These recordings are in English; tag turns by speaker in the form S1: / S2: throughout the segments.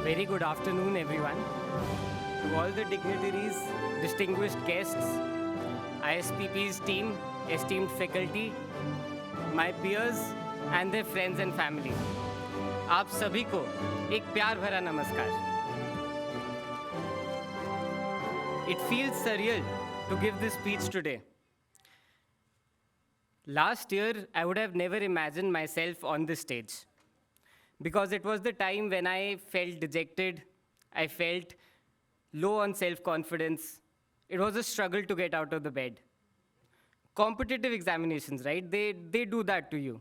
S1: Very good afternoon, everyone. To all the dignitaries, distinguished guests, ISPP's team, esteemed faculty, my peers, and their friends and family. आप सभी को एक प्यार भरा नमस्कार. It feels surreal to give this speech today. Last year, I would have never imagined myself on this stage because it was the time when I felt dejected, I felt low on self-confidence. It was a struggle to get out of the bed. Competitive examinations, right? They do that to you.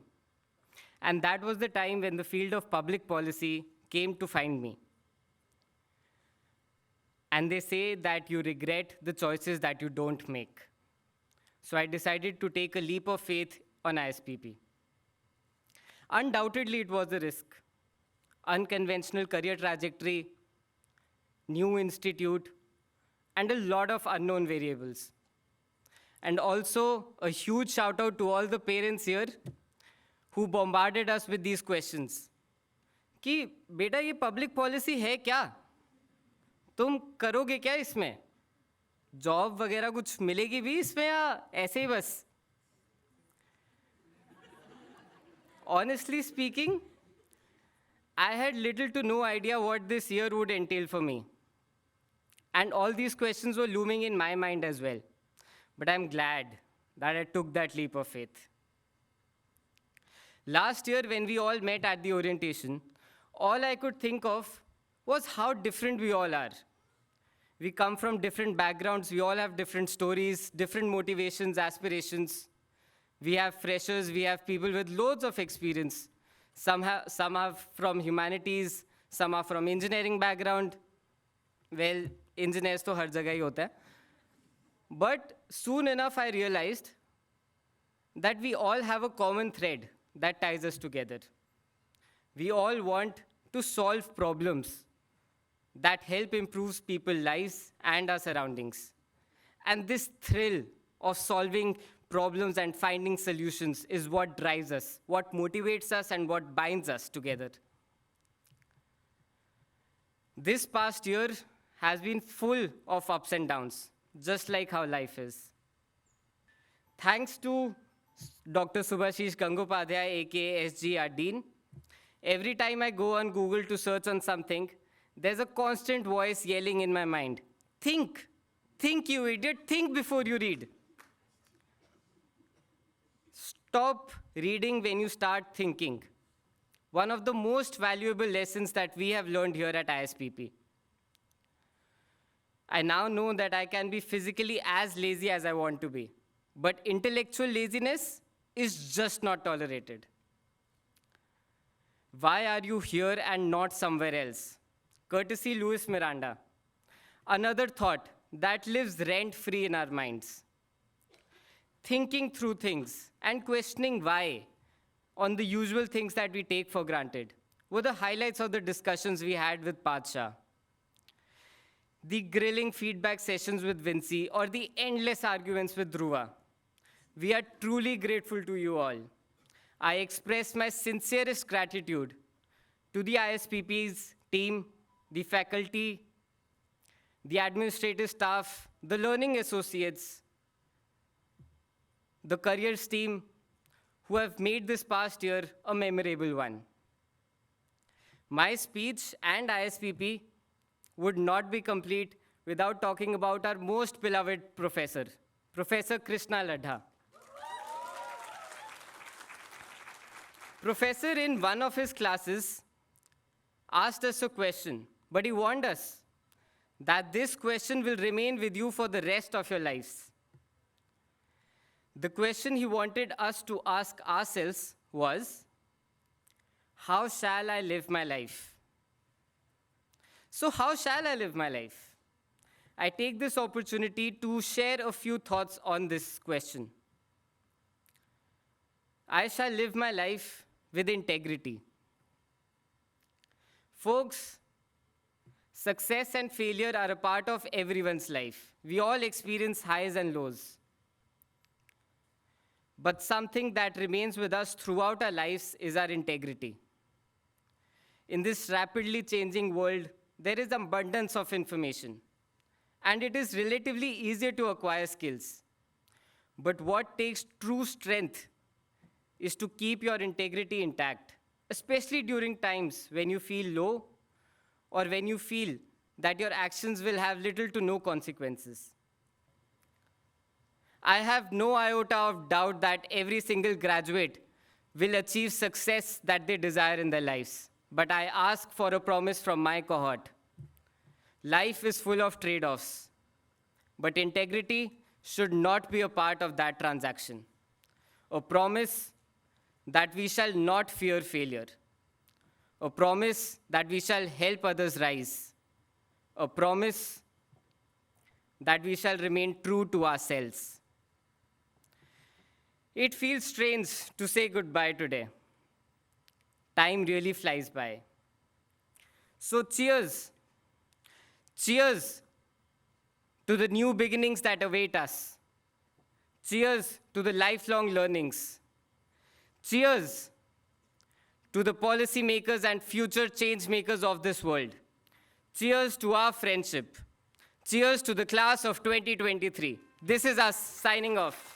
S1: And that was the time when the field of public policy came to find me. And they say that you regret the choices that you don't make. So I decided to take a leap of faith on ISPP. Undoubtedly, it was a risk. Unconventional career trajectory, new institute, and a lot of unknown variables. And also, a huge shout out to all the parents here who bombarded us with these questions. कि बेटा ये public policy है क्या? तुम करोगे क्या इसमें? Job वगैरह कुछ मिलेगी भी इसमें या ऐसे ही बस? Honestly speaking, I had little to no idea what this year would entail for me. And all these questions were looming in my mind as well. But I'm glad that I took that leap of faith. Last year, when we all met at the orientation, all I could think of was how different we all are. We come from different backgrounds, we all have different stories, different motivations, aspirations. We have freshers, we have people with loads of experience. Some are from humanities, some are from engineering background. Well, engineers to har jagah hi hota hai. But soon enough, I realized that we all have a common thread that ties us together. We all want to solve problems that help improve people's lives and our surroundings. And this thrill of solving problems and finding solutions is what drives us, what motivates us, and what binds us together. This past year has been full of ups and downs, just like how life is. Thanks to Dr. Subhashish Gangopadhyay, aka SG, our dean, every time I go on Google to search on something, there's a constant voice yelling in my mind, think, you idiot, think before you read. Stop reading when you start thinking. One of the most valuable lessons that we have learned here at ISPP. I now know that I can be physically as lazy as I want to be, but intellectual laziness is just not tolerated. Why are you here and not somewhere else? Courtesy Louis Miranda. Another thought that lives rent-free in our minds. Thinking through things and questioning why on the usual things that we take for granted were the highlights of the discussions we had with Padsha. The grilling feedback sessions with Vinci or the endless arguments with Dhruva. We are truly grateful to you all. I express my sincerest gratitude to the ISPP's team, the faculty, the administrative staff, the learning associates, the careers team, who have made this past year a memorable one. My speech and ISPP would not be complete without talking about our most beloved professor, Professor Krishna Ladha. Professor, in one of his classes, asked us a question, but he warned us that this question will remain with you for the rest of your lives. The question he wanted us to ask ourselves was, how shall I live my life? So how shall I live my life? I take this opportunity to share a few thoughts on this question. I shall live my life with integrity. Folks, success and failure are a part of everyone's life. We all experience highs and lows. But something that remains with us throughout our lives is our integrity. In this rapidly changing world, there is abundance of information, and it is relatively easier to acquire skills. But what takes true strength is to keep your integrity intact, especially during times when you feel low or when you feel that your actions will have little to no consequences. I have no iota of doubt that every single graduate will achieve success that they desire in their lives. But I ask for a promise from my cohort. Life is full of trade-offs, but integrity should not be a part of that transaction. A promise that we shall not fear failure. A promise that we shall help others rise. A promise that we shall remain true to ourselves. It feels strange to say goodbye today. Time really flies by. So cheers. Cheers to the new beginnings that await us. Cheers to the lifelong learnings. Cheers to the policymakers and future change makers of this world. Cheers to our friendship. Cheers to the class of 2023. This is us signing off.